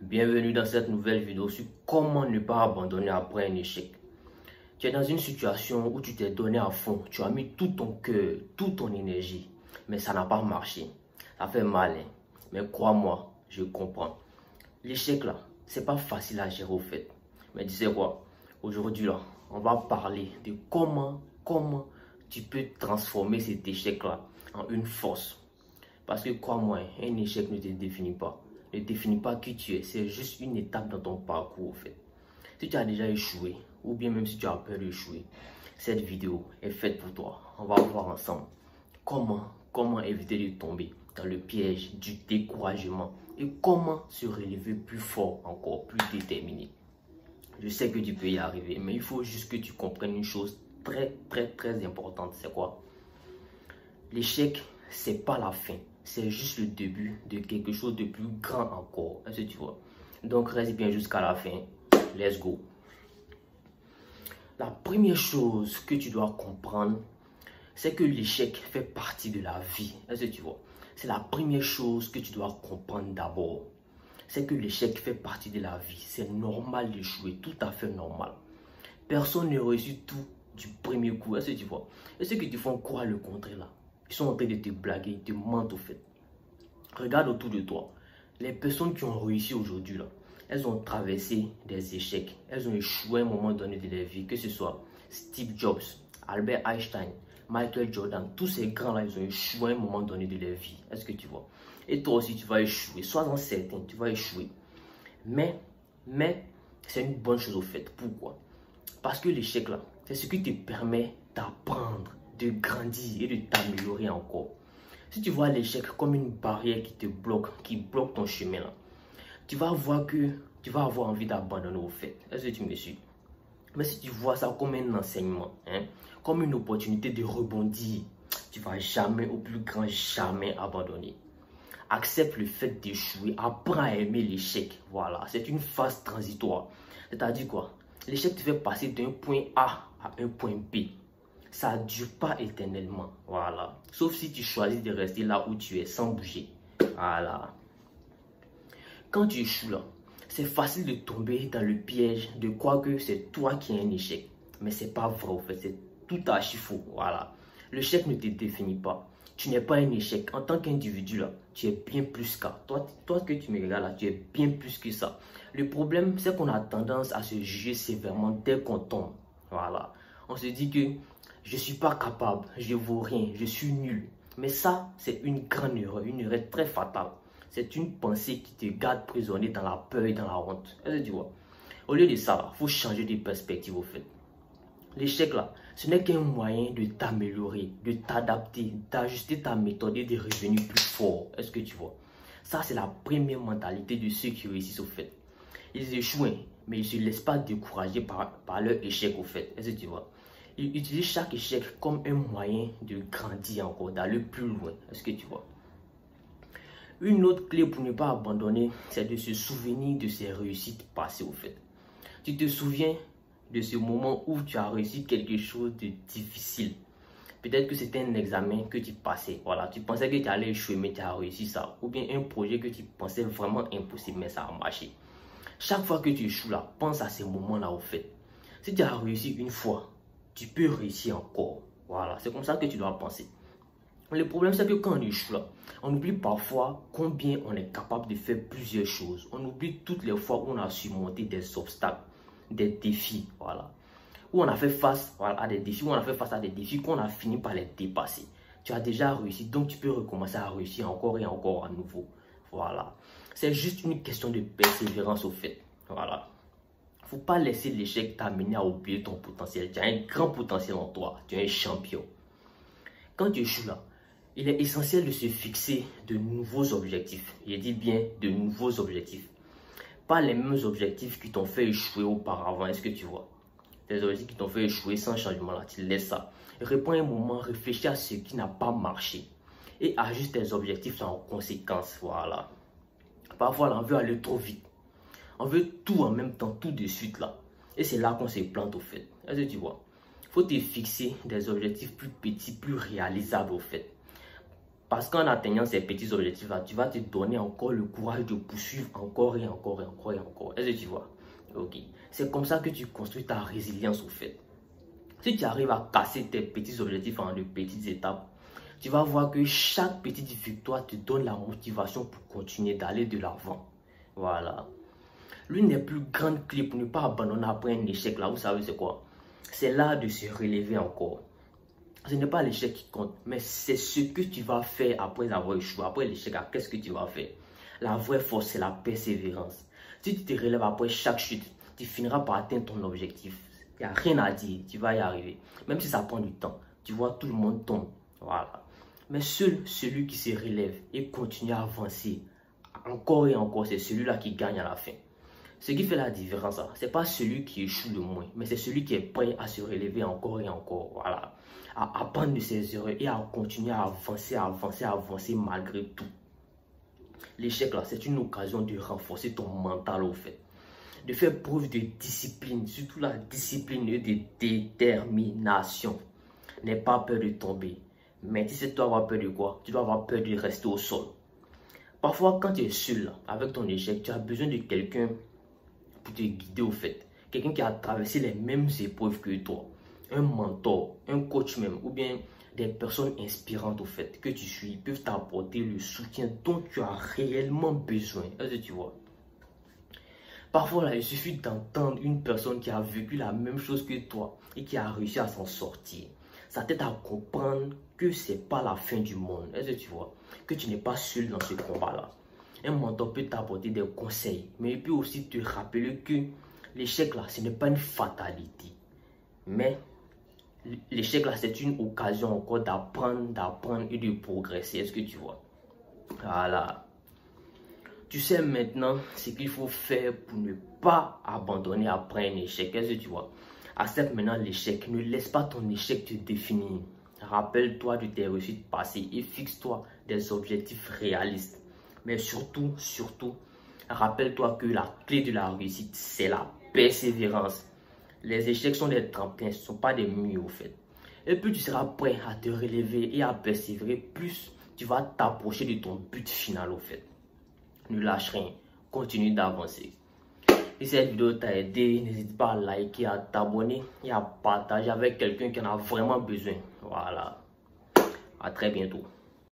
Bienvenue dans cette nouvelle vidéo sur comment ne pas abandonner après un échec. Tu es dans une situation où tu t'es donné à fond, tu as mis tout ton cœur, toute ton énergie, mais ça n'a pas marché. Ça fait mal, hein? Mais crois-moi, je comprends. L'échec là, c'est pas facile à gérer au fait. Mais tu sais quoi? Aujourd'hui là, on va parler de comment tu peux transformer cet échec là en une force. Parce que crois-moi, un échec ne te définit pas. Ne définit pas qui tu es. C'est juste une étape dans ton parcours, en fait. Si tu as déjà échoué, ou bien même si tu as peur d'échouer, cette vidéo est faite pour toi. On va voir ensemble comment éviter de tomber dans le piège du découragement et comment se relever plus fort, encore plus déterminé. Je sais que tu peux y arriver, mais il faut juste que tu comprennes une chose très importante. C'est quoi? L'échec, c'est pas la fin. C'est juste le début de quelque chose de plus grand encore. Est-ce que tu vois? Donc, reste bien jusqu'à la fin. Let's go. La première chose que tu dois comprendre, c'est que l'échec fait partie de la vie. Est-ce que tu vois? C'est la première chose que tu dois comprendre d'abord. C'est que l'échec fait partie de la vie. C'est normal d'échouer, tout à fait normal. Personne ne réussit tout du premier coup. Est-ce que tu vois? Et ceux qui te font croire le contraire là, ils sont en train de te blaguer, ils te mentent au fait. Regarde autour de toi. Les personnes qui ont réussi aujourd'hui là, elles ont traversé des échecs. Elles ont échoué à un moment donné de leur vie. Que ce soit Steve Jobs, Albert Einstein, Michael Jordan. Tous ces grands là, ils ont échoué à un moment donné de leur vie. Est-ce que tu vois? Et toi aussi, tu vas échouer. Sois-en certain, tu vas échouer. Mais c'est une bonne chose au fait. Pourquoi? Parce que l'échec là, c'est ce qui te permet d'apprendre, de grandir et de t'améliorer encore. Si tu vois l'échec comme une barrière qui te bloque, qui bloque ton chemin là, tu vas voir que tu vas avoir envie d'abandonner au fait. Est-ce que tu me suis? Mais si tu vois ça comme un enseignement, comme une opportunité de rebondir, tu vas jamais, au plus grand jamais abandonner. Accepte le fait d'échouer, apprends à aimer l'échec. Voilà, c'est une phase transitoire. C'est-à-dire quoi? L'échec te fait passer d'un point A à un point B. Ça ne dure pas éternellement. Voilà. Sauf si tu choisis de rester là où tu es sans bouger. Voilà. Quand tu échoues là, c'est facile de tomber dans le piège de croire que c'est toi qui as un échec. Mais c'est pas vrai en fait. C'est tout archi faux. Voilà. L'échec ne te définit pas. Tu n'es pas un échec. En tant qu'individu là, tu es bien plus qu'à. Toi que tu me regardes là, tu es bien plus que ça. Le problème, c'est qu'on a tendance à se juger sévèrement dès qu'on tombe. Voilà. On se dit que je ne suis pas capable, je ne vaux rien, je suis nul. Mais ça, c'est une grande erreur, une erreur très fatale. C'est une pensée qui te garde prisonnier dans la peur et dans la honte. Est-ce que tu vois? Au lieu de ça, il faut changer de perspective au fait. L'échec là, ce n'est qu'un moyen de t'améliorer, de t'adapter, d'ajuster ta méthode et de revenir plus fort. Est-ce que tu vois? Ça, c'est la première mentalité de ceux qui réussissent au fait. Ils échouent, mais ils ne se laissent pas décourager par leur échec au fait. Est-ce que tu vois? Ils utilisent chaque échec comme un moyen de grandir encore, d'aller plus loin. Est-ce que tu vois? Une autre clé pour ne pas abandonner, c'est de se souvenir de ses réussites passées au fait. Tu te souviens de ce moment où tu as réussi quelque chose de difficile. Peut-être que c'était un examen que tu passais. Voilà, tu pensais que tu allais échouer, mais tu as réussi ça. Ou bien un projet que tu pensais vraiment impossible, mais ça a marché. Chaque fois que tu échoues là, pense à ces moments-là au fait. Si tu as réussi une fois, tu peux réussir encore. Voilà, c'est comme ça que tu dois penser. Le problème, c'est que quand on échoue là, on oublie parfois combien on est capable de faire plusieurs choses. On oublie toutes les fois où on a surmonté des obstacles, des défis, voilà. Où on a fait face à des défis, où on a fait face à des défis qu'on a fini par les dépasser. Tu as déjà réussi, donc tu peux recommencer à réussir encore et encore à nouveau. Voilà. C'est juste une question de persévérance au fait. Voilà. Il ne faut pas laisser l'échec t'amener à oublier ton potentiel. Tu as un grand potentiel en toi. Tu es un champion. Quand tu échoues là, il est essentiel de se fixer de nouveaux objectifs. Je dis bien de nouveaux objectifs. Pas les mêmes objectifs qui t'ont fait échouer auparavant. Est-ce que tu vois? Des objectifs qui t'ont fait échouer sans changement là. Tu laisses ça. Réponds un moment, réfléchis à ce qui n'a pas marché. Et ajuste tes objectifs en conséquence. Voilà. Parfois, là, on veut aller trop vite. On veut tout en même temps, tout de suite là. Et c'est là qu'on se plante au fait. Est-ce que tu vois? Il faut te fixer des objectifs plus petits, plus réalisables au fait. Parce qu'en atteignant ces petits objectifs-là, tu vas te donner encore le courage de poursuivre encore et encore et encore et encore. Est-ce que tu vois? Ok. C'est comme ça que tu construis ta résilience au fait. Si tu arrives à casser tes petits objectifs en de petites étapes, tu vas voir que chaque petite victoire te donne la motivation pour continuer d'aller de l'avant. Voilà. L'une des plus grandes clés pour ne pas abandonner après un échec, là, vous savez c'est quoi? C'est l'art de se relever encore. Ce n'est pas l'échec qui compte, mais c'est ce que tu vas faire après avoir échoué. Après l'échec, qu'est-ce que tu vas faire? La vraie force, c'est la persévérance. Si tu te relèves après chaque chute, tu finiras par atteindre ton objectif. Il n'y a rien à dire, tu vas y arriver. Même si ça prend du temps, tu vois, tout le monde tombe. Voilà. Mais seul celui qui se relève et continue à avancer encore et encore, c'est celui-là qui gagne à la fin. Ce qui fait la différence, ce n'est pas celui qui échoue le moins, mais c'est celui qui est prêt à se relever encore et encore. Voilà. À apprendre de ses erreurs et à continuer à avancer malgré tout. L'échec là, c'est une occasion de renforcer ton mental au fait. De faire preuve de discipline, surtout la discipline et de détermination. N'aie pas peur de tomber. Mais si c'est toi avoir peur de quoi? Tu dois avoir peur de rester au sol. Parfois, quand tu es seul là, avec ton échec, tu as besoin de quelqu'un pour te guider au fait. Quelqu'un qui a traversé les mêmes épreuves que toi. Un mentor, un coach même, ou bien des personnes inspirantes au fait que tu suis, peuvent t'apporter le soutien dont tu as réellement besoin. Est-ce que tu vois? Parfois, là, il suffit d'entendre une personne qui a vécu la même chose que toi et qui a réussi à s'en sortir. Ça t'aide à comprendre que c'est pas la fin du monde. Est-ce que tu vois? Que tu n'es pas seul dans ce combat-là. Un mentor peut t'apporter des conseils, mais il peut aussi te rappeler que l'échec, là, ce n'est pas une fatalité. Mais l'échec, là, c'est une occasion encore d'apprendre et de progresser. Est-ce que tu vois? Voilà. Tu sais maintenant ce qu'il faut faire pour ne pas abandonner après un échec. Qu'est-ce que tu vois? Accepte maintenant l'échec. Ne laisse pas ton échec te définir. Rappelle-toi de tes réussites passées et fixe-toi des objectifs réalistes. Mais surtout, rappelle-toi que la clé de la réussite, c'est la persévérance. Les échecs sont des tremplins, ce ne sont pas des murs au fait. Et plus tu seras prêt à te relever et à persévérer, plus tu vas t'approcher de ton but final au fait. Ne lâche rien, continue d'avancer. Si cette vidéo t'a aidé, n'hésite pas à liker, à t'abonner et à partager avec quelqu'un qui en a vraiment besoin. Voilà. À très bientôt.